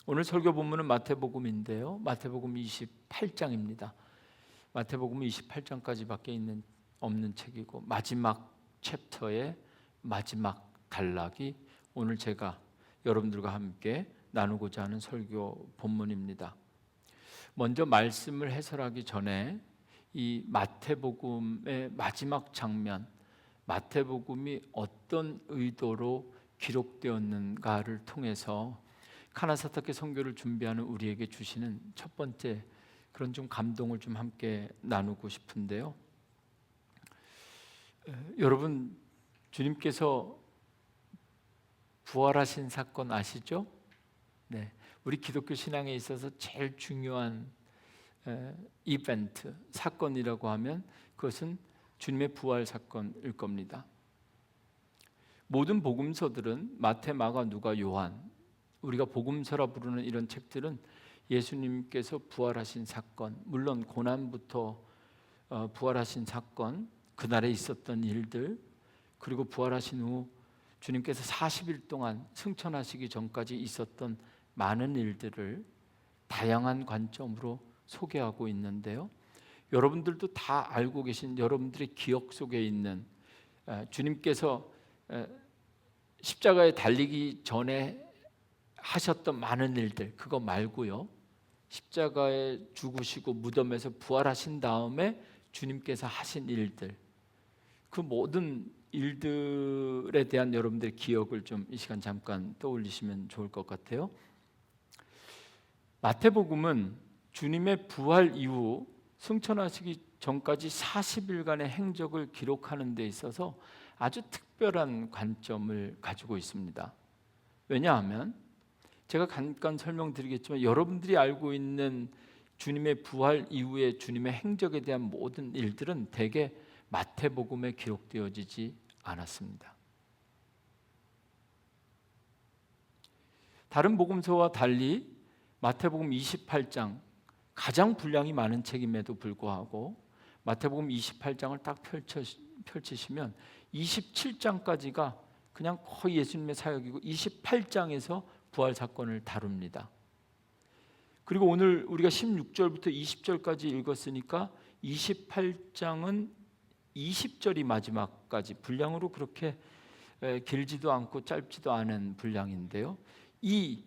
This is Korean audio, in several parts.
오늘 설교 본문은 마태복음인데요. 마태복음 28장입니다. 마태복음 28장까지밖에 없는 책이고 마지막 챕터의 마지막 단락이 오늘 제가 여러분들과 함께 나누고자 하는 설교 본문입니다. 먼저 말씀을 해설하기 전에 이 마태복음의 마지막 장면, 마태복음이 어떤 의도로 기록되었는가를 통해서 카나사타케 선교를 준비하는 우리에게 주시는 첫 번째 그런 좀 감동을 좀 함께 나누고 싶은데요. 여러분, 주님께서 부활하신 사건 아시죠? 네, 우리 기독교 신앙에 있어서 제일 중요한 이벤트, 사건이라고 하면 그것은 주님의 부활 사건일 겁니다. 모든 복음서들은 마태, 마가, 누가, 요한, 우리가 복음서라 부르는 이런 책들은 예수님께서 부활하신 사건, 물론 고난부터 부활하신 사건, 그날에 있었던 일들, 그리고 부활하신 후 주님께서 40일 동안 승천하시기 전까지 있었던 많은 일들을 다양한 관점으로 소개하고 있는데요. 여러분들도 다 알고 계신 여러분들의 기억 속에 있는 주님께서 십자가에 달리기 전에 하셨던 많은 일들, 그거 말고요, 십자가에 죽으시고 무덤에서 부활하신 다음에 주님께서 하신 일들, 그 모든 일들에 대한 여러분들의 기억을 좀 이 시간 잠깐 떠올리시면 좋을 것 같아요. 마태복음은 주님의 부활 이후 승천하시기 전까지 40일간의 행적을 기록하는 데 있어서 아주 특별한 관점을 가지고 있습니다. 왜냐하면 제가 잠깐 설명드리겠지만 여러분들이 알고 있는 주님의 부활 이후의 주님의 행적에 대한 모든 일들은 대개 마태복음에 기록되어지지 않았습니다. 다른 복음서와 달리 마태복음 28장, 가장 분량이 많은 책임에도 불구하고 마태복음 28장을 딱 펼치시면 27장까지가 그냥 거의 예수님의 사역이고 28장에서 부활 사건을 다룹니다. 그리고 오늘 우리가 16절부터 20절까지 읽었으니까 28장은 20절이 마지막까지, 분량으로 그렇게 길지도 않고 짧지도 않은 분량인데요. 이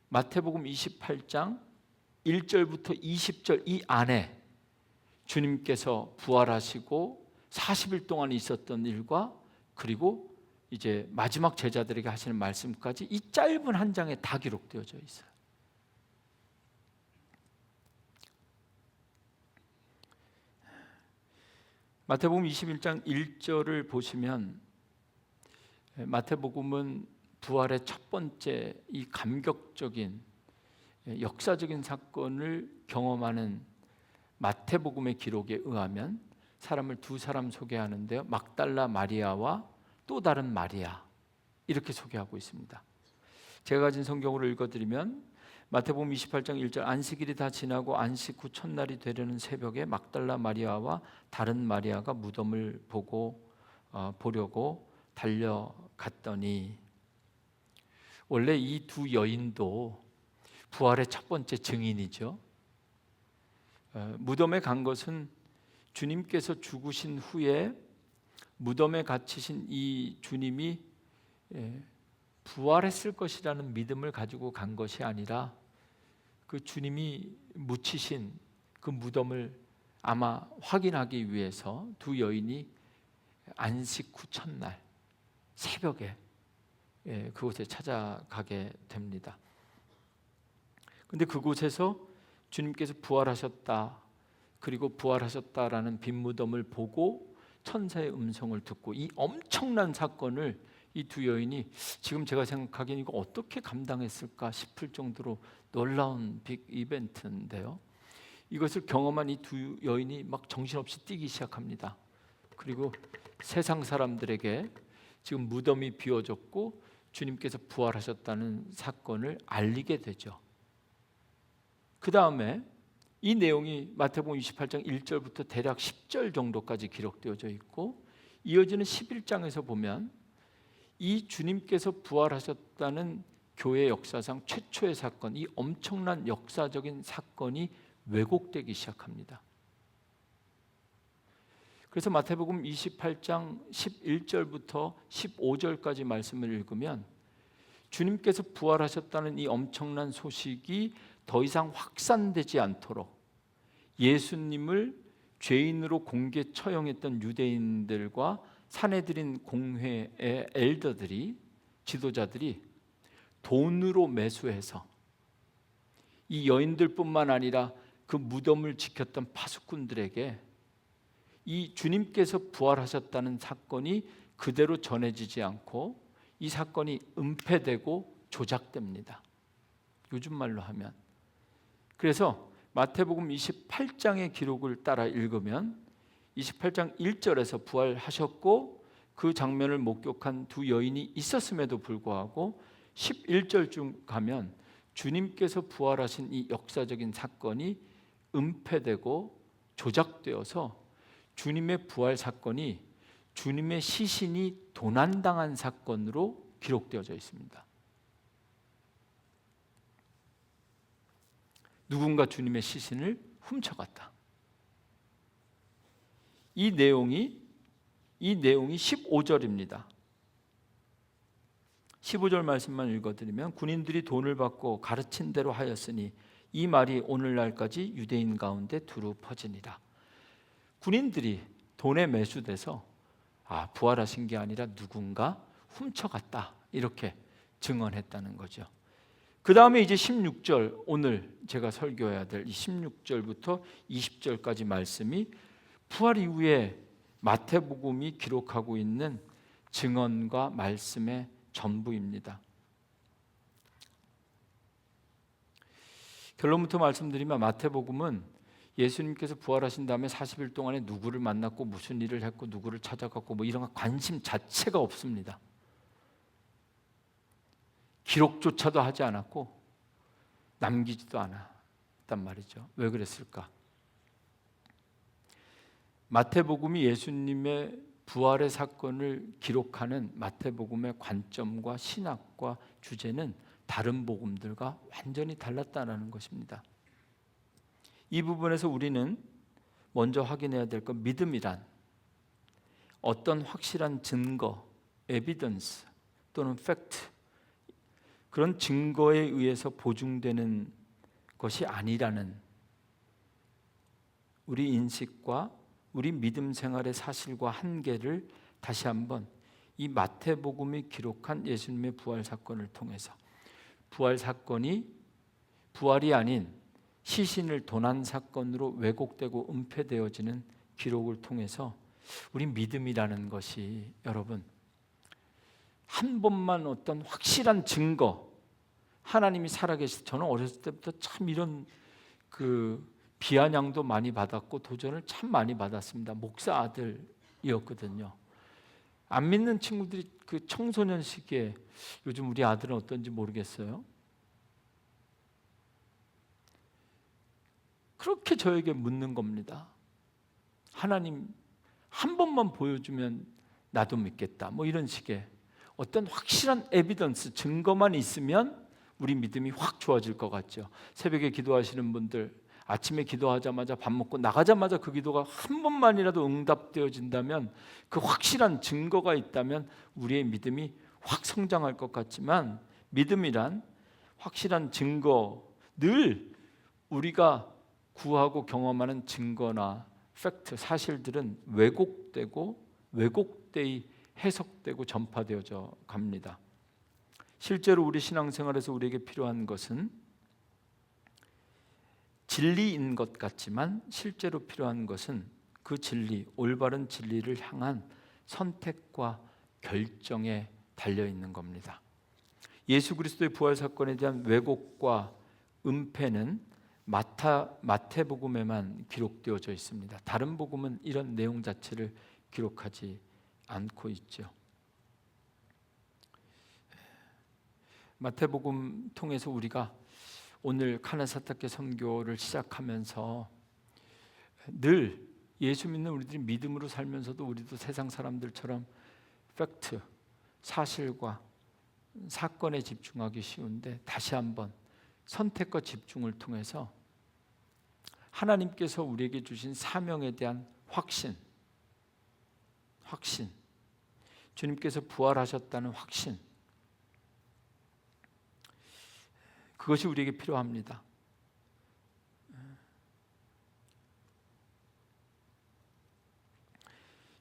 마태복음 28장 1절부터 20절 이 안에 주님께서 부활하시고 40일 동안 있었던 일과 그리고 이제 마지막 제자들에게 하시는 말씀까지 이 짧은 한 장에 다 기록되어져 있어요. 마태복음 21장 1절을 보시면 마태복음은 부활의 첫 번째 이 감격적인 역사적인 사건을 경험하는 마태복음의 기록에 의하면 사람을 두 사람 소개하는데요. 막달라 마리아와 또 다른 마리아, 이렇게 소개하고 있습니다. 제가 가진 성경으로 읽어드리면 마태복음 28장 1절, 안식일이 다 지나고 안식 후 첫날이 되려는 새벽에 막달라 마리아와 다른 마리아가 무덤을 보려고 달려갔더니, 원래 이 두 여인도 부활의 첫 번째 증인이죠. 무덤에 간 것은 주님께서 죽으신 후에 무덤에 갇히신 이 주님이 부활했을 것이라는 믿음을 가지고 간 것이 아니라 그 주님이 묻히신 그 무덤을 아마 확인하기 위해서 두 여인이 안식 후 첫날 새벽에 그곳에 찾아가게 됩니다. 그런데 그곳에서 주님께서 부활하셨다, 그리고 부활하셨다라는 빈 무덤을 보고 천사의 음성을 듣고, 이 엄청난 사건을 이 두 여인이, 지금 제가 생각하기엔 이거 어떻게 감당했을까 싶을 정도로 놀라운 빅 이벤트인데요. 이것을 경험한 이 두 여인이 막 정신없이 뛰기 시작합니다. 그리고 세상 사람들에게 지금 무덤이 비워졌고 주님께서 부활하셨다는 사건을 알리게 되죠. 그 다음에 이 내용이 마태복음 28장 1절부터 대략 10절 정도까지 기록되어져 있고, 이어지는 11장에서 보면 이 주님께서 부활하셨다는 교회 역사상 최초의 사건, 이 엄청난 역사적인 사건이 왜곡되기 시작합니다. 그래서 마태복음 28장 11절부터 15절까지 말씀을 읽으면 주님께서 부활하셨다는 이 엄청난 소식이 더 이상 확산되지 않도록 예수님을 죄인으로 공개 처형했던 유대인들과 사내들인 공회의 엘더들이, 지도자들이 돈으로 매수해서 이 여인들뿐만 아니라 그 무덤을 지켰던 파수꾼들에게 이 주님께서 부활하셨다는 사건이 그대로 전해지지 않고 이 사건이 은폐되고 조작됩니다. 요즘 말로 하면. 그래서 마태복음 28장의 기록을 따라 읽으면 28장 1절에서 부활하셨고 그 장면을 목격한 두 여인이 있었음에도 불구하고 11절쯤 가면 주님께서 부활하신 이 역사적인 사건이 은폐되고 조작되어서 주님의 부활 사건이 주님의 시신이 도난당한 사건으로 기록되어져 있습니다. 누군가 주님의 시신을 훔쳐갔다. 이 내용이 15절입니다. 15절 말씀만 읽어드리면 군인들이 돈을 받고 가르친 대로 하였으니 이 말이 오늘날까지 유대인 가운데 두루 퍼지니라. 군인들이 돈에 매수돼서 부활하신 게 아니라 누군가 훔쳐갔다 이렇게 증언했다는 거죠. 그 다음에 이제 16절, 오늘 제가 설교해야 될 이 16절부터 20절까지 말씀이 부활 이후에 마태복음이 기록하고 있는 증언과 말씀의 전부입니다. 결론부터 말씀드리면 마태복음은 예수님께서 부활하신 다음에 40일 동안에 누구를 만났고 무슨 일을 했고 누구를 찾아갔고 뭐 이런 관심 자체가 없습니다. 기록조차도 하지 않았고 남기지도 않았단 말이죠. 왜 그랬을까? 마태복음이 예수님의 부활의 사건을 기록하는 마태복음의 관점과 신학과 주제는 다른 복음들과 완전히 달랐다는 것입니다. 이 부분에서 우리는 먼저 확인해야 될 건 믿음이란 어떤 확실한 증거, 에비던스 또는 팩트, 그런 증거에 의해서 보증되는 것이 아니라는 우리 인식과 우리 믿음 생활의 사실과 한계를 다시 한번 이 마태복음이 기록한 예수님의 부활 사건을 통해서, 부활 사건이 부활이 아닌 시신을 도난 사건으로 왜곡되고 은폐되어지는 기록을 통해서 우리 믿음이라는 것이, 여러분, 한 번만 어떤 확실한 증거, 하나님이 살아계시, 저는 어렸을 때부터 참 이런 비아냥도 많이 받았고 도전을 참 많이 받았습니다. 목사 아들이었거든요. 안 믿는 친구들이 그 청소년 시기에, 요즘 우리 아들은 어떤지 모르겠어요. 그렇게 저에게 묻는 겁니다. 하나님 한 번만 보여주면 나도 믿겠다. 뭐 이런 식의 어떤 확실한 에비던스, 증거만 있으면 우리 믿음이 확 좋아질 것 같죠. 새벽에 기도하시는 분들, 아침에 기도하자마자 밥 먹고 나가자마자 그 기도가 한 번만이라도 응답되어진다면, 그 확실한 증거가 있다면 우리의 믿음이 확 성장할 것 같지만, 믿음이란 확실한 증거, 늘 우리가 구하고 경험하는 증거나 팩트, 사실들은 왜곡되고 왜곡되이 해석되고 전파되어져 갑니다. 실제로 우리 신앙생활에서 우리에게 필요한 것은 진리인 것 같지만 실제로 필요한 것은 그 진리, 올바른 진리를 향한 선택과 결정에 달려있는 겁니다. 예수 그리스도의 부활 사건에 대한 왜곡과 은폐는 마태복음에만 기록되어져 있습니다. 다른 복음은 이런 내용 자체를 기록하지 않고 있죠. 마태복음 통해서 우리가 오늘 카네사타케 선교를 시작하면서 늘 예수 믿는 우리들이 믿음으로 살면서도 우리도 세상 사람들처럼 팩트, 사실과 사건에 집중하기 쉬운데 다시 한번 선택과 집중을 통해서 하나님께서 우리에게 주신 사명에 대한 확신, 주님께서 부활하셨다는 확신, 그것이 우리에게 필요합니다.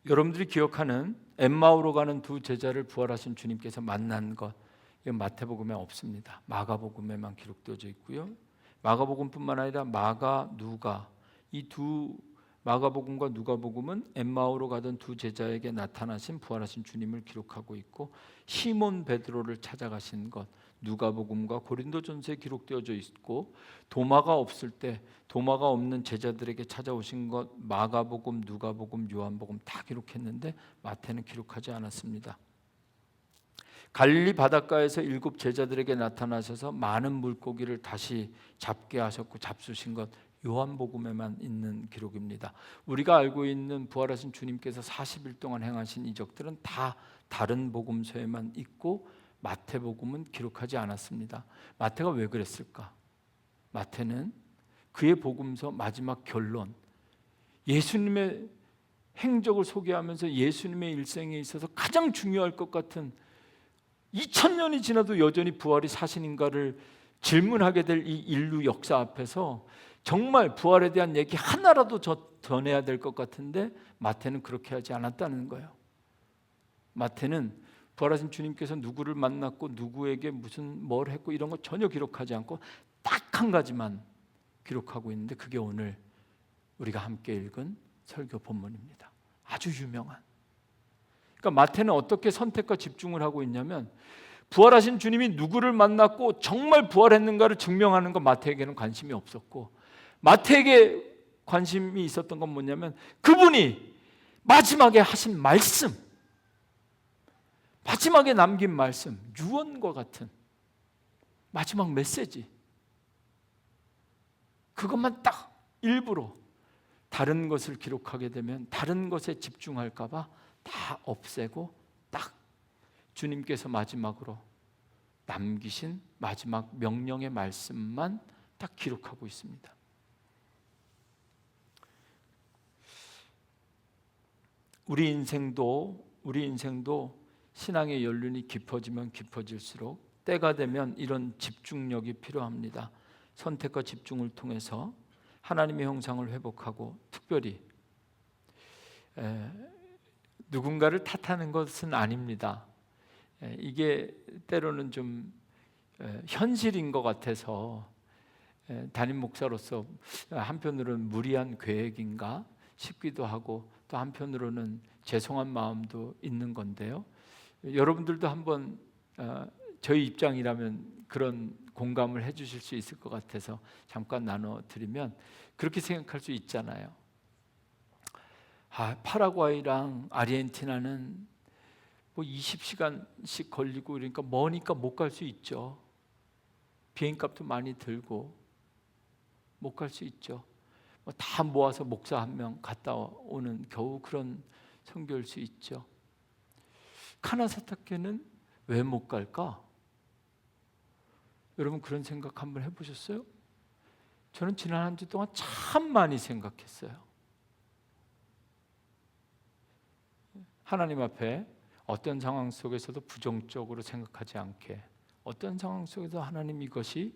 여러분들이 기억하는 엠마오로 가는 두 제자를 부활하신 주님께서 만난 것, 이건 마태복음에 없습니다. 마가복음에만 기록되어져 있고요. 마가복음뿐만 아니라 마가, 누가, 이 두 마가복음과 누가복음은 엠마오로 가던 두 제자에게 나타나신 부활하신 주님을 기록하고 있고, 시몬 베드로를 찾아가신 것 누가복음과 고린도전서에 기록되어져 있고, 도마가 없을 때 도마가 없는 제자들에게 찾아오신 것 마가복음, 누가복음, 요한복음 다 기록했는데 마태는 기록하지 않았습니다. 갈릴리 바닷가에서 7 제자들에게 나타나셔서 많은 물고기를 다시 잡게 하셨고 잡수신 것 요한복음에만 있는 기록입니다. 우리가 알고 있는 부활하신 주님께서 40일 동안 행하신 이적들은 다 다른 복음서에만 있고 마태복음은 기록하지 않았습니다. 마태가 왜 그랬을까? 마태는 그의 복음서 마지막 결론, 예수님의 행적을 소개하면서 예수님의 일생에 있어서 가장 중요할 것 같은 2000년이 지나도 여전히 부활이 사실인가를 질문하게 될 이 인류 역사 앞에서 정말 부활에 대한 얘기 하나라도 전해야 될 것 같은데 마태는 그렇게 하지 않았다는 거예요. 마태는 부활하신 주님께서 누구를 만났고 누구에게 무슨 뭘 했고 이런 거 전혀 기록하지 않고 딱 한 가지만 기록하고 있는데 그게 오늘 우리가 함께 읽은 설교 본문입니다. 아주 유명한. 그러니까 마태는 어떻게 선택과 집중을 하고 있냐면 부활하신 주님이 누구를 만났고 정말 부활했는가를 증명하는 건 마태에게는 관심이 없었고, 마태에게 관심이 있었던 건 뭐냐면 그분이 마지막에 하신 말씀, 마지막에 남긴 말씀, 유언과 같은 마지막 메시지, 그것만 딱 일부러, 다른 것을 기록하게 되면 다른 것에 집중할까 봐 다 없애고 딱 주님께서 마지막으로 남기신 마지막 명령의 말씀만 딱 기록하고 있습니다. 우리 인생도 신앙의 연륜이 깊어지면 깊어질수록 때가 되면 이런 집중력이 필요합니다. 선택과 집중을 통해서 하나님의 형상을 회복하고, 특별히 누군가를 탓하는 것은 아닙니다. 이게 때로는 좀 현실인 것 같아서 담임 목사로서 한편으로는 무리한 계획인가 싶기도 하고, 또 한편으로는 죄송한 마음도 있는 건데요. 여러분들도 한번 저희 입장이라면 그런 공감을 해주실 수 있을 것 같아서 잠깐 나눠드리면, 그렇게 생각할 수 있잖아요. 파라과이랑 아르헨티나는 뭐 20시간씩 걸리고 그러니까 머니까 못 갈 수 있죠. 비행값도 많이 들고 못 갈 수 있죠. 다 모아서 목사 1명 갔다 오는 겨우 그런 선교일 수 있죠. 카나사타케는 왜 못 갈까? 여러분 그런 생각 한번 해보셨어요? 저는 지난 한 주 동안 참 많이 생각했어요. 하나님 앞에 어떤 상황 속에서도 부정적으로 생각하지 않게, 어떤 상황 속에서 하나님 이것이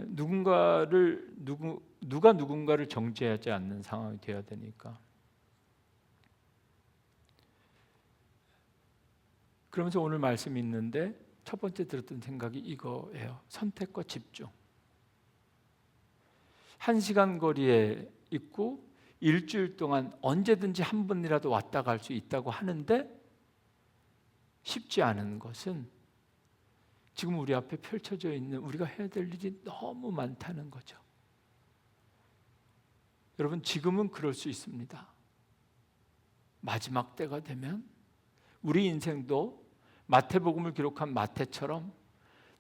누가 누군가를 정죄하지 않는 상황이 되어야 되니까. 그러면서 오늘 말씀이 있는데 첫 번째 들었던 생각이 이거예요. 선택과 집중. 1시간 거리에 있고 일주일 동안 언제든지 한 번이라도 왔다 갈 수 있다고 하는데 쉽지 않은 것은 지금 우리 앞에 펼쳐져 있는 우리가 해야 될 일이 너무 많다는 거죠. 여러분 지금은 그럴 수 있습니다. 마지막 때가 되면 우리 인생도 마태복음을 기록한 마태처럼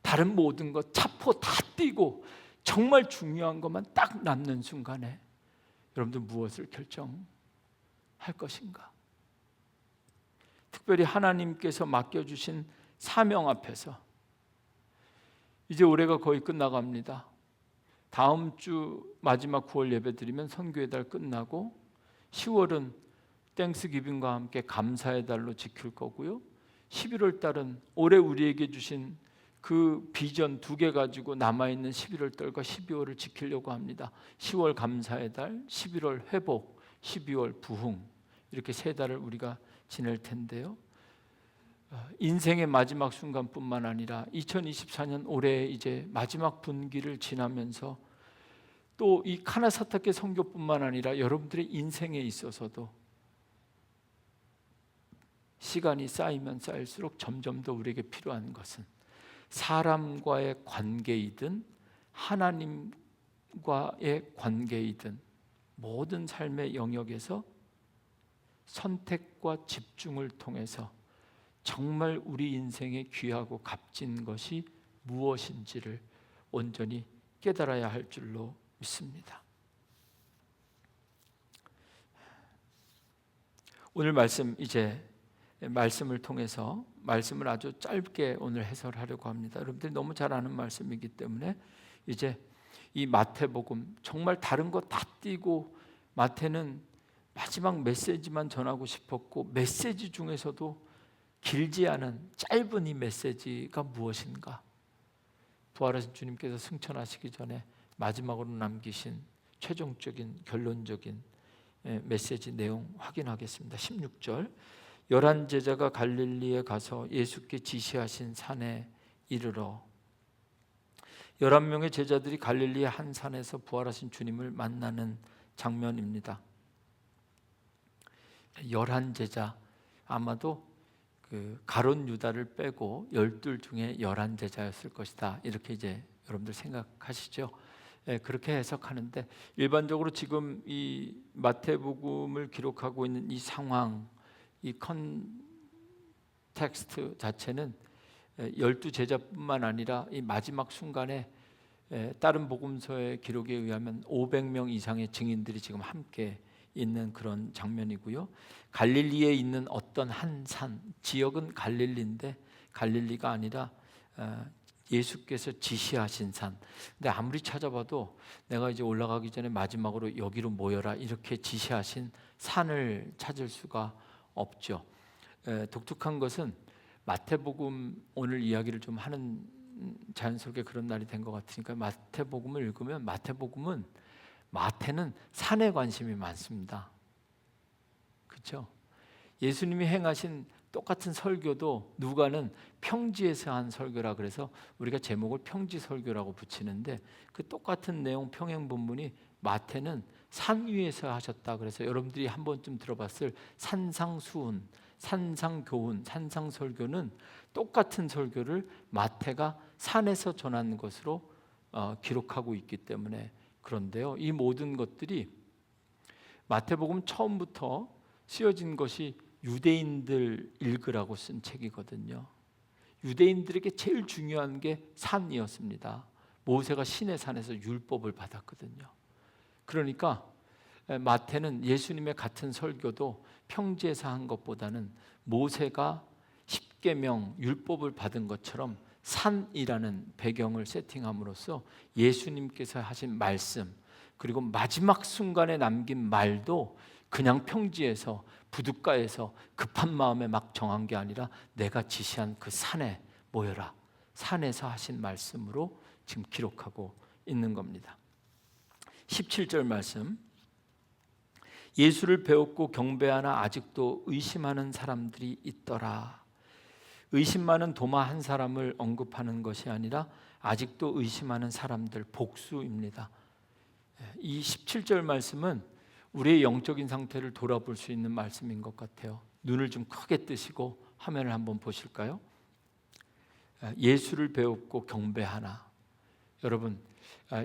다른 모든 것 차포 다 띄고 정말 중요한 것만 딱 남는 순간에 여러분들 무엇을 결정할 것인가? 특별히 하나님께서 맡겨주신 사명 앞에서 이제 올해가 거의 끝나갑니다. 다음 주 마지막 9월 예배 드리면 선교의 달 끝나고 10월은 땡스기빙과 함께 감사의 달로 지킬 거고요. 11월 달은 올해 우리에게 주신 그 비전 2개 가지고 남아있는 11월 달과 12월을 지키려고 합니다. 10월 감사의 달, 11월 회복, 12월 부흥, 이렇게 3달을 우리가 지낼 텐데요. 인생의 마지막 순간뿐만 아니라 2024년 올해 이제 마지막 분기를 지나면서 또 이 카나사타케 선교뿐만 아니라 여러분들의 인생에 있어서도 시간이 쌓이면 쌓일수록 점점 더 우리에게 필요한 것은 사람과의 관계이든 하나님과의 관계이든 모든 삶의 영역에서 선택과 집중을 통해서 정말 우리 인생에 귀하고 값진 것이 무엇인지를 온전히 깨달아야 할 줄로 믿습니다. 오늘 말씀을 통해서 말씀을 아주 짧게 오늘 해설하려고 합니다. 여러분들이 너무 잘 아는 말씀이기 때문에 이제 이 마태복음 정말 다른 거 다 띄고 마태는 마지막 메시지만 전하고 싶었고 메시지 중에서도 길지 않은 짧은 이 메시지가 무엇인가? 부활하신 주님께서 승천하시기 전에 마지막으로 남기신 최종적인 결론적인 메시지 내용 확인하겠습니다. 16절 11 제자가 갈릴리에 가서 예수께 지시하신 산에 이르러 11명의 제자들이 갈릴리의 한 산에서 부활하신 주님을 만나는 장면입니다. 11 제자 아마도 그 가룟 유다를 빼고 12 중에 11 제자였을 것이다. 이렇게 이제 여러분들 생각하시죠? 그렇게 해석하는데 일반적으로 지금 이 마태복음을 기록하고 있는 이 상황, 이 컨텍스트 자체는 12 제자뿐만 아니라 이 마지막 순간에 다른 복음서의 기록에 의하면 500명 이상의 증인들이 지금 함께 있는 그런 장면이고요. 갈릴리에 있는 어떤 한 산, 지역은 갈릴리인데 갈릴리가 아니라 예수께서 지시하신 산. 근데 아무리 찾아봐도 내가 이제 올라가기 전에 마지막으로 여기로 모여라 이렇게 지시하신 산을 찾을 수가 없죠. 독특한 것은 마태복음 오늘 이야기를 좀 하는 자연스럽게 그런 날이 된 것 같으니까 마태복음을 읽으면 마태는 산에 관심이 많습니다. 그렇죠? 예수님이 행하신 똑같은 설교도 누가는 평지에서 한 설교라 그래서 우리가 제목을 평지설교라고 붙이는데 그 똑같은 내용 평행 본문이 마태는 산 위에서 하셨다. 그래서 여러분들이 한 번쯤 들어봤을 산상수훈, 산상교훈, 산상설교는 똑같은 설교를 마태가 산에서 전한 것으로 기록하고 있기 때문에 그런데요. 이 모든 것들이 마태복음 처음부터 쓰여진 것이 유대인들 읽으라고 쓴 책이거든요. 유대인들에게 제일 중요한 게 산이었습니다. 모세가 시내 산에서 율법을 받았거든요. 그러니까 마태는 예수님의 같은 설교도 평지에서 한 것보다는 모세가 십계명 율법을 받은 것처럼 산이라는 배경을 세팅함으로써 예수님께서 하신 말씀 그리고 마지막 순간에 남긴 말도 그냥 평지에서 부둣가에서 급한 마음에 막 정한 게 아니라 내가 지시한 그 산에 모여라. 산에서 하신 말씀으로 지금 기록하고 있는 겁니다. 17절 말씀. 예수를 배웠고 경배하나 아직도 의심하는 사람들이 있더라. 의심 많은 도마 한 사람을 언급하는 것이 아니라 아직도 의심하는 사람들 복수입니다. 이 17절 말씀은 우리의 영적인 상태를 돌아볼 수 있는 말씀인 것 같아요. 눈을 좀 크게 뜨시고 화면을 한번 보실까요? 예수를 배웠고 경배하나. 여러분,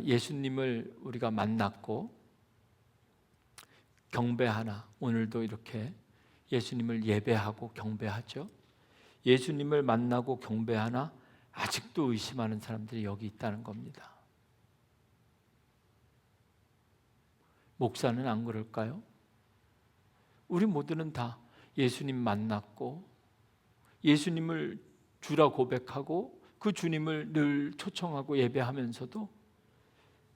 예수님을 우리가 만났고 경배하나. 오늘도 이렇게 예수님을 예배하고 경배하죠. 예수님을 만나고 경배하나 아직도 의심하는 사람들이 여기 있다는 겁니다. 목사는 안 그럴까요? 우리 모두는 다 예수님 만났고 예수님을 주라 고백하고 그 주님을 늘 초청하고 예배하면서도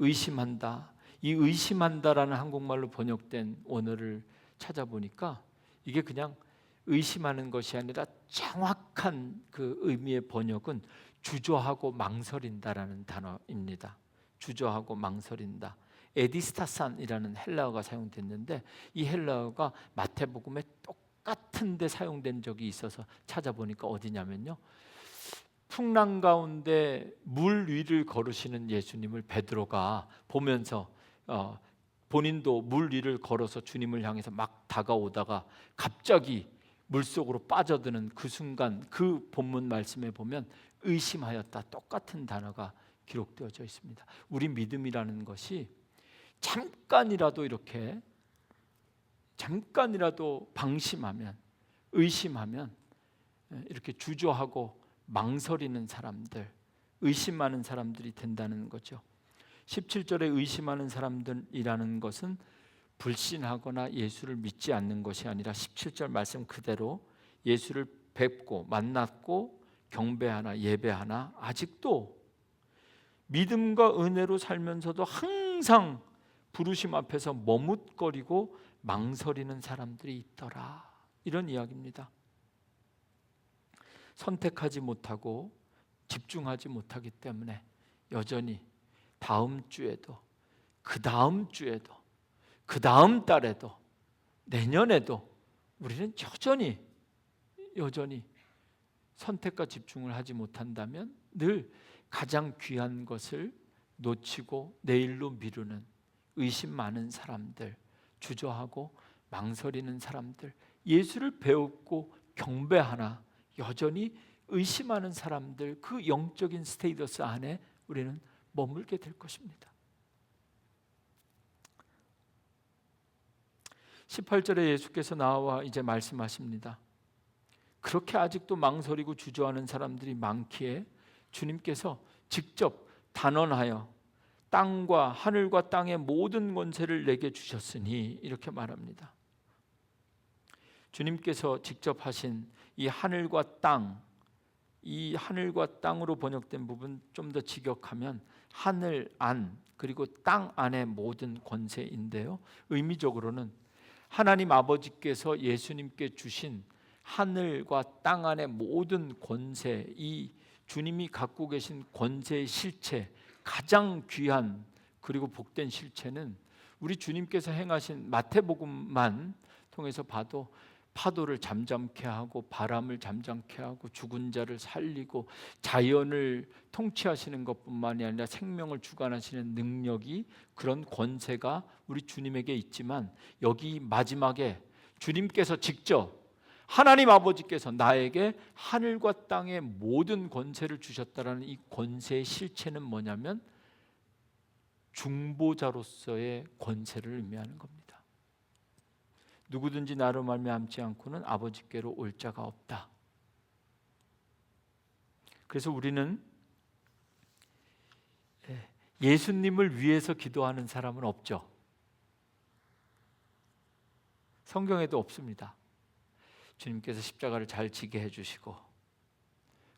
의심한다. 이 의심한다라는 한국말로 번역된 원어를 찾아보니까 이게 그냥 의심하는 것이 아니라 정확한 그 의미의 번역은 주저하고 망설인다라는 단어입니다. 주저하고 망설인다. 에디스타산이라는 헬라어가 사용됐는데 이 헬라어가 마태복음에 똑같은 데 사용된 적이 있어서 찾아보니까 어디냐면요, 풍랑 가운데 물 위를 걸으시는 예수님을 베드로가 보면서 본인도 물 위를 걸어서 주님을 향해서 막 다가오다가 갑자기 물속으로 빠져드는 그 순간, 그 본문 말씀에 보면 의심하였다, 똑같은 단어가 기록되어져 있습니다. 우리 믿음이라는 것이 잠깐이라도 방심하면, 의심하면, 이렇게 주저하고 망설이는 사람들, 의심하는 사람들이 된다는 거죠. 17절에 의심하는 사람들이라는 것은 불신하거나 예수를 믿지 않는 것이 아니라 17절 말씀 그대로 예수를 뵙고 만났고 경배하나 예배하나 아직도 믿음과 은혜로 살면서도 항상 부르심 앞에서 머뭇거리고 망설이는 사람들이 있더라, 이런 이야기입니다. 선택하지 못하고 집중하지 못하기 때문에 여전히 다음 주에도, 그 다음 주에도, 그 다음 달에도, 내년에도 우리는 여전히 선택과 집중을 하지 못한다면 늘 가장 귀한 것을 놓치고 내일로 미루는 의심 많은 사람들, 주저하고 망설이는 사람들, 예수를 배웠고 경배하나 여전히 의심하는 사람들, 그 영적인 스테이터스 안에 우리는 머물게 될 것입니다. 18절에 예수께서 나와 이제 말씀하십니다. 그렇게 아직도 망설이고 주저하는 사람들이 많기에 주님께서 직접 단언하여 땅과 하늘과 땅의 모든 권세를 내게 주셨으니, 이렇게 말합니다. 주님께서 직접 하신 이 하늘과 땅, 이 하늘과 땅으로 번역된 부분 좀 더 직역하면 하늘 안 그리고 땅 안의 모든 권세인데요, 의미적으로는 하나님 아버지께서 예수님께 주신 하늘과 땅 안의 모든 권세, 이 주님이 갖고 계신 권세의 실체, 가장 귀한 그리고 복된 실체는 우리 주님께서 행하신 마태복음만 통해서 봐도 파도를 잠잠케 하고 바람을 잠잠케 하고 죽은 자를 살리고 자연을 통치하시는 것뿐만이 아니라 생명을 주관하시는 능력이, 그런 권세가 우리 주님에게 있지만 여기 마지막에 주님께서 직접, 하나님 아버지께서 나에게 하늘과 땅의 모든 권세를 주셨다라는 이 권세의 실체는 뭐냐면 중보자로서의 권세를 의미하는 겁니다. 누구든지 나로 말미암지 않고는 아버지께로 올 자가 없다. 그래서 우리는 예수님을 위해서 기도하는 사람은 없죠. 성경에도 없습니다. 주님께서 십자가를 잘 지게 해주시고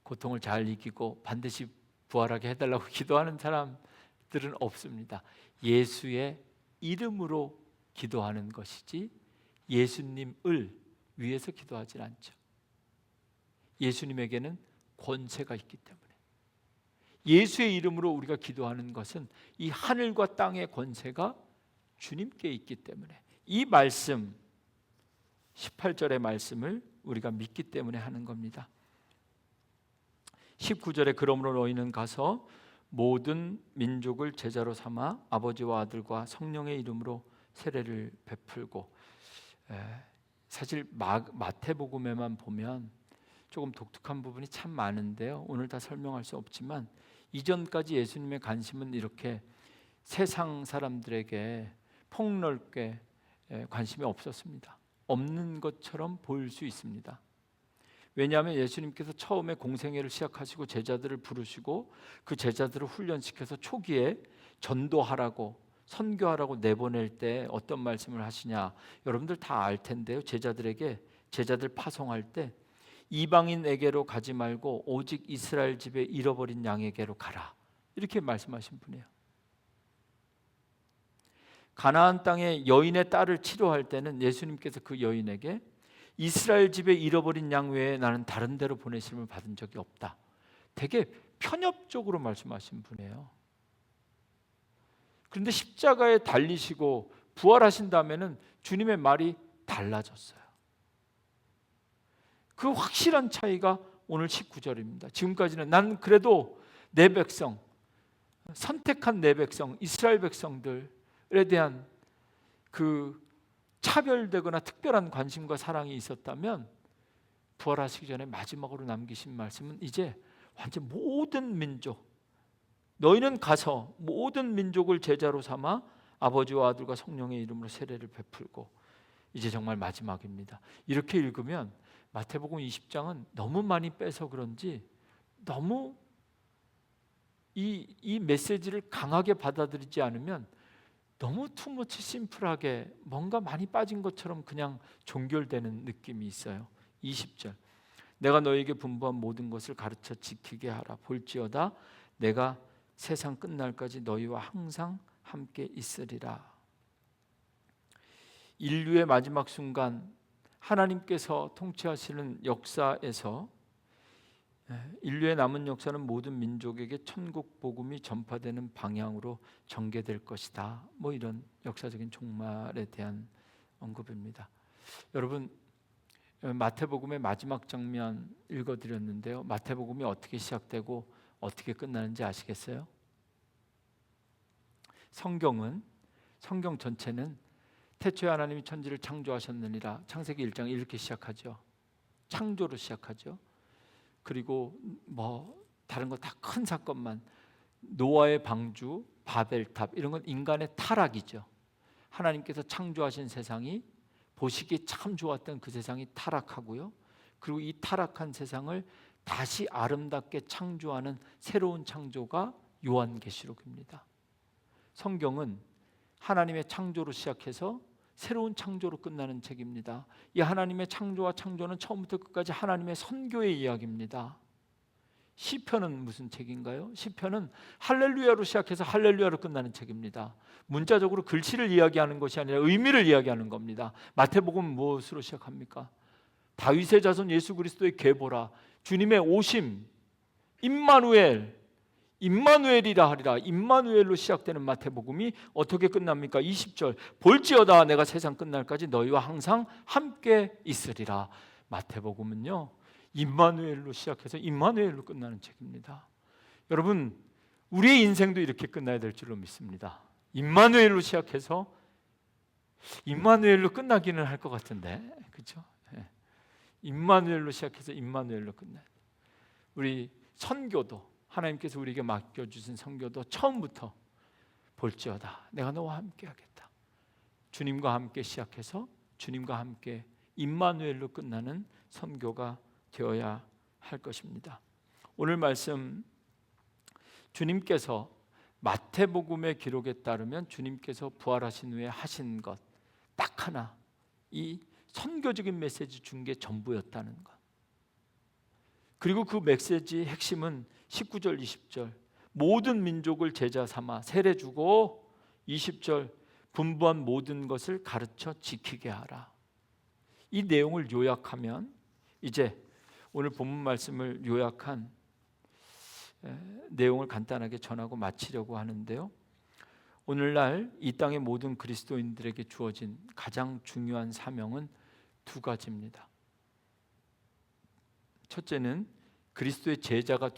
고통을 잘 이기고 반드시 부활하게 해달라고 기도하는 사람들은 없습니다. 예수의 이름으로 기도하는 것이지 예수님을 위해서 기도하지 않죠. 예수님에게는 권세가 있기 때문에, 예수의 이름으로 우리가 기도하는 것은 이 하늘과 땅의 권세가 주님께 있기 때문에, 이 말씀 18절의 말씀을 우리가 믿기 때문에 하는 겁니다. 19절에 그러므로 너희는 가서 모든 민족을 제자로 삼아 아버지와 아들과 성령의 이름으로 세례를 베풀고, 사실 마태복음에만 보면 조금 독특한 부분이 참 많은데요, 오늘 다 설명할 수 없지만 이전까지 예수님의 관심은 이렇게 세상 사람들에게 폭넓게 관심이 없었습니다. 없는 것처럼 보일 수 있습니다. 왜냐하면 예수님께서 처음에 공생애를 시작하시고 제자들을 부르시고 그 제자들을 훈련시켜서 초기에 전도하라고, 선교하라고 내보낼 때 어떤 말씀을 하시냐, 여러분들 다 알 텐데요. 제자들 파송할 때 이방인에게로 가지 말고 오직 이스라엘 집에 잃어버린 양에게로 가라. 이렇게 말씀하신 분이에요. 가나안 땅에 여인의 딸을 치료할 때는 예수님께서 그 여인에게 이스라엘 집에 잃어버린 양 외에 나는 다른 데로 보내심을 받은 적이 없다. 되게 편협적으로 말씀하신 분이에요. 그런데 십자가에 달리시고 부활하신 다음에는 주님의 말이 달라졌어요. 그 확실한 차이가 오늘 19절입니다. 지금까지는 난 그래도 내 백성, 선택한 내 백성, 이스라엘 백성들에 대한 그 차별되거나 특별한 관심과 사랑이 있었다면 부활하시기 전에 마지막으로 남기신 말씀은 이제 완전 모든 민족, 너희는 가서 모든 민족을 제자로 삼아 아버지와 아들과 성령의 이름으로 세례를 베풀고 이제 정말 마지막입니다. 이렇게 읽으면 마태복음 20장은 너무 많이 빼서 그런지 너무 이 메시지를 강하게 받아들이지 않으면 너무 투머치 심플하게 뭔가 많이 빠진 것처럼 그냥 종결되는 느낌이 있어요. 20절 내가 너에게 분부한 모든 것을 가르쳐 지키게 하라. 볼지어다 내가 세상 끝날까지 너희와 항상 함께 있으리라. 인류의 마지막 순간 하나님께서 통치하시는 역사에서 인류의 남은 역사는 모든 민족에게 천국 복음이 전파되는 방향으로 전개될 것이다. 뭐 이런 역사적인 종말에 대한 언급입니다. 여러분 마태복음의 마지막 장면 읽어드렸는데요. 마태복음이 어떻게 시작되고 어떻게 끝나는지 아시겠어요? 성경 전체는 태초에 하나님이 천지를 창조하셨느니라. 창세기 1장 이렇게 시작하죠. 창조로 시작하죠. 그리고 뭐 다른 거 다 큰 사건만 노아의 방주, 바벨탑 이런 건 인간의 타락이죠. 하나님께서 창조하신 세상이 보시기에 참 좋았던 그 세상이 타락하고요. 그리고 이 타락한 세상을 다시 아름답게 창조하는 새로운 창조가 요한계시록입니다. 성경은 하나님의 창조로 시작해서 새로운 창조로 끝나는 책입니다. 이 하나님의 창조와 창조는 처음부터 끝까지 하나님의 선교의 이야기입니다. 시편은 무슨 책인가요? 시편은 할렐루야로 시작해서 할렐루야로 끝나는 책입니다. 문자적으로 글씨를 이야기하는 것이 아니라 의미를 이야기하는 겁니다. 마태복음은 무엇으로 시작합니까? 다윗의 자손 예수 그리스도의 계보라, 주님의 오심, 임마누엘이라 하리라. 임마누엘로 시작되는 마태복음이 어떻게 끝납니까? 20절 볼지어다 내가 세상 끝날까지 너희와 항상 함께 있으리라. 마태복음은요 임마누엘로 시작해서 임마누엘로 끝나는 책입니다. 여러분 우리의 인생도 이렇게 끝나야 될 줄로 믿습니다. 임마누엘로 시작해서 임마누엘로 끝나기는 할 것 같은데, 그렇죠? 임마누엘로 시작해서 임마누엘로 끝나야 돼. 우리 선교도 하나님께서 우리에게 맡겨주신 선교도 처음부터 볼지어다 내가 너와 함께 하겠다. 주님과 함께 시작해서 주님과 함께 임마누엘로 끝나는 선교가 되어야 할 것입니다. 오늘 말씀 주님께서 마태복음의 기록에 따르면 주님께서 부활하신 후에 하신 것 딱 하나, 이 선교적인 메시지 준 게 전부였다는 것. 그리고 그 메시지의 핵심은 19절 20절 모든 민족을 제자 삼아 세례 주고 20절 분부한 모든 것을 가르쳐 지키게 하라. 이 내용을 요약하면 이제 오늘 본문 말씀을 요약한 내용을 간단하게 전하고 마치려고 하는데요. 오늘날 이 땅의 모든 그리스도인들에게 주어진 가장 중요한 사명은 두 가지입니다. 첫째는 그리스도의 제자가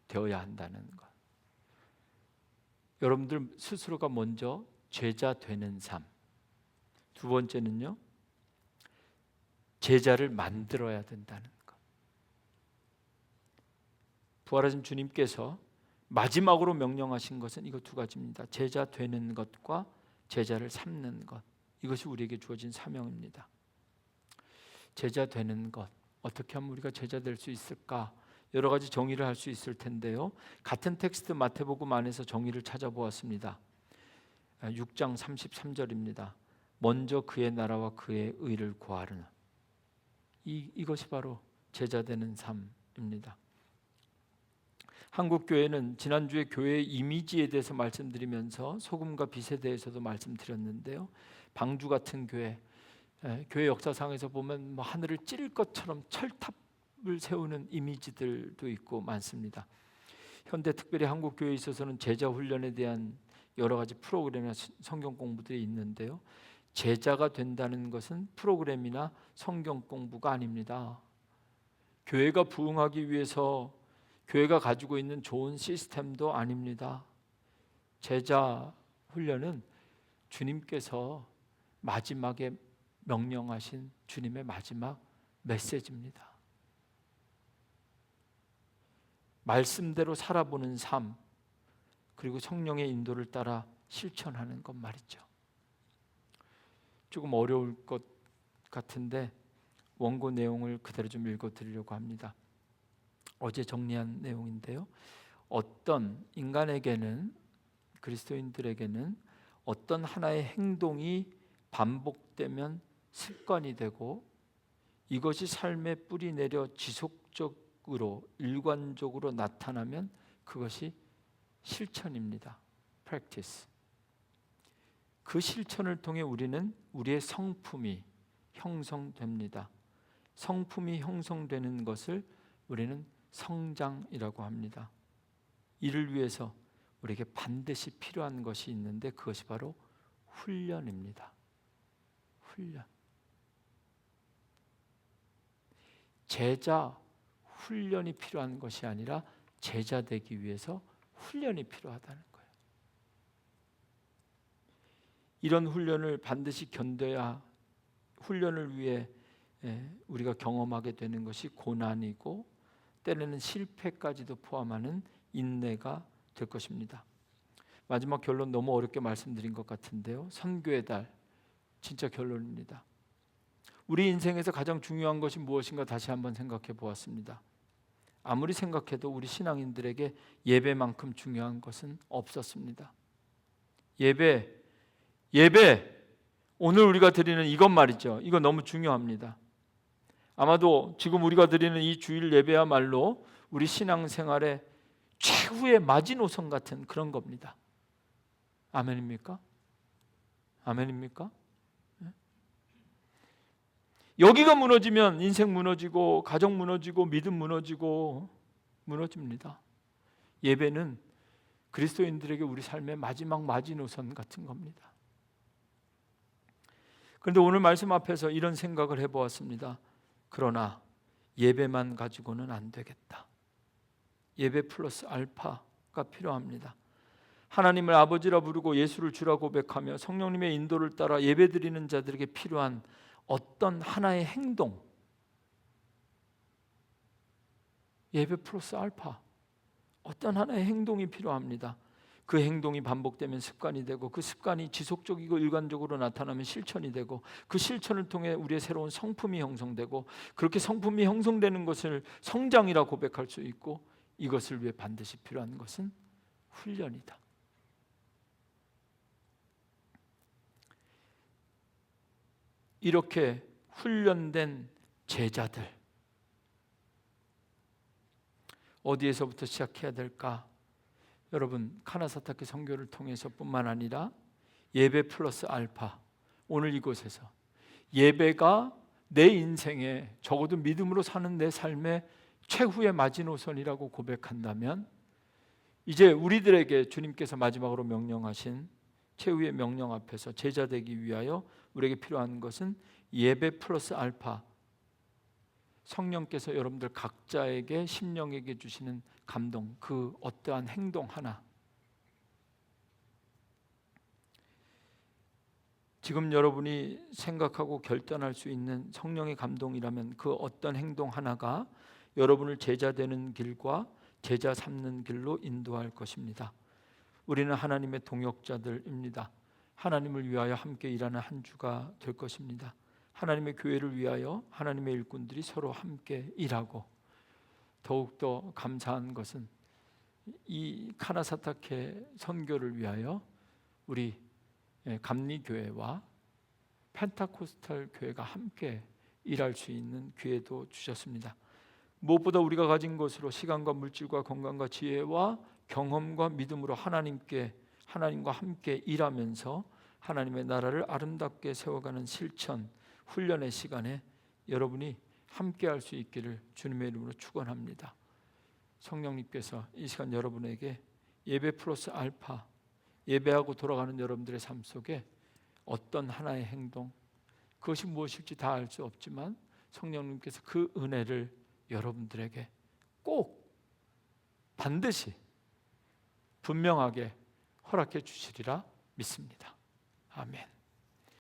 되어야 한다는 것. 여러분들 스스로가 먼저 제자 되는 삶. 두 번째는요, 제자를 만들어야 된다는 것. 부활하신 주님께서 마지막으로 명령하신 것은 이거 두 가지입니다. 제자 되는 것과 제자를 삼는 것. 이것이 우리에게 주어진 사명입니다. 제자 되는 것. 어떻게 하면 우리가 제자 될 수 있을까? 여러 가지 정의를 할 수 있을 텐데요. 같은 텍스트 마태복음 안에서 정의를 찾아보았습니다. 6장 33절입니다. 먼저 그의 나라와 그의 의를 구하르나. 이것이 바로 제자 되는 삶입니다. 한국 교회는 지난주에 교회의 이미지에 대해서 말씀드리면서 소금과 빛에 대해서도 말씀드렸는데요. 방주 같은 교회, 교회 역사상에서 보면 뭐 하늘을 찌를 것처럼 철탑을 세우는 이미지들도 있고 많습니다. 현대 특별히 한국 교회에 있어서는 제자 훈련에 대한 여러 가지 프로그램이나 성경 공부들이 있는데요. 제자가 된다는 것은 프로그램이나 성경 공부가 아닙니다. 교회가 부흥하기 위해서 교회가 가지고 있는 좋은 시스템도 아닙니다. 제자 훈련은 주님께서 마지막에 명령하신 주님의 마지막 메시지입니다. 말씀대로 살아보는 삶, 그리고 성령의 인도를 따라 실천하는 것 말이죠. 조금 어려울 것 같은데 원고 내용을 그대로 좀 읽어드리려고 합니다. 어제 정리한 내용인데요. 어떤 인간에게는, 그리스도인들에게는 어떤 하나의 행동이 반복되면 습관이 되고 이것이 삶에 뿌리 내려 지속적으로 일관적으로 나타나면 그것이 실천입니다. practice. 그 실천을 통해 우리는 우리의 성품이 형성됩니다. 성품이 형성되는 것을 우리는 성장이라고 합니다. 이를 위해서 우리에게 반드시 필요한 것이 있는데 그것이 바로 훈련입니다. 훈련. 제자 훈련이 필요한 것이 아니라 제자 되기 위해서 훈련이 필요하다는 거예요. 이런 훈련을 반드시 견뎌야 훈련을 위해 우리가 경험하게 되는 것이 고난이고 때로는 실패까지도 포함하는 인내가 될 것입니다. 마지막 결론 너무 어렵게 말씀드린 것 같은데요. 선교의 달, 진짜 결론입니다. 우리 인생에서 가장 중요한 것이 무엇인가 다시 한번 생각해 보았습니다. 아무리 생각해도 우리 신앙인들에게 예배만큼 중요한 것은 없었습니다. 예배, 오늘 우리가 드리는 이것 말이죠. 이거 너무 중요합니다. 아마도 지금 우리가 드리는 이 주일 예배야말로 우리 신앙생활의 최후의 마지노선 같은 그런 겁니다. 아멘입니까? 아멘입니까? 여기가 무너지면 인생 무너지고 가정 무너지고 믿음 무너집니다. 예배는 그리스도인들에게 우리 삶의 마지막 마지노선 같은 겁니다. 그런데 오늘 말씀 앞에서 이런 생각을 해보았습니다. 그러나 예배만 가지고는 안 되겠다. 예배 플러스 알파가 필요합니다. 하나님을 아버지라 부르고 예수를 주라 고백하며 성령님의 인도를 따라 예배드리는 자들에게 필요한 어떤 하나의 행동, 예배 플러스 알파, 어떤 하나의 행동이 필요합니다. 그 행동이 반복되면 습관이 되고 그 습관이 지속적이고 일관적으로 나타나면 실천이 되고 그 실천을 통해 우리의 새로운 성품이 형성되고 그렇게 성품이 형성되는 것을 성장이라 고백할 수 있고 이것을 위해 반드시 필요한 것은 훈련이다. 이렇게 훈련된 제자들 어디에서부터 시작해야 될까? 여러분 카나사타케 선교를 통해서뿐만 아니라 예배 플러스 알파 오늘 이곳에서 예배가 내 인생에 적어도 믿음으로 사는 내 삶의 최후의 마지노선이라고 고백한다면 이제 우리들에게 주님께서 마지막으로 명령하신 최후의 명령 앞에서 제자 되기 위하여 우리에게 필요한 것은 예배 플러스 알파 성령께서 여러분들 각자에게 심령에게 주시는 감동 그 어떠한 행동 하나 지금 여러분이 생각하고 결단할 수 있는 성령의 감동이라면 그 어떤 행동 하나가 여러분을 제자 되는 길과 제자 삼는 길로 인도할 것입니다. 우리는 하나님의 동역자들입니다. 하나님을 위하여 함께 일하는 한 주가 될 것입니다. 하나님의 교회를 위하여 하나님의 일꾼들이 서로 함께 일하고 더욱더 감사한 것은 이 카나사타케 선교를 위하여 우리 감리교회와 펜타코스탈 교회가 함께 일할 수 있는 기회도 주셨습니다. 무엇보다 우리가 가진 것으로 시간과 물질과 건강과 지혜와 경험과 믿음으로 하나님과 함께 일하면서 하나님의 나라를 아름답게 세워가는 실천, 훈련의 시간에 여러분이 함께 할 수 있기를 주님의 이름으로 축원합니다. 성령님께서 이 시간 여러분에게 예배 플러스 알파, 예배하고 돌아가는 여러분들의 삶 속에 어떤 하나의 행동, 그것이 무엇일지 다 알 수 없지만 성령님께서 그 은혜를 여러분들에게 꼭 반드시 분명하게 허락해 주시리라 믿습니다. 아멘.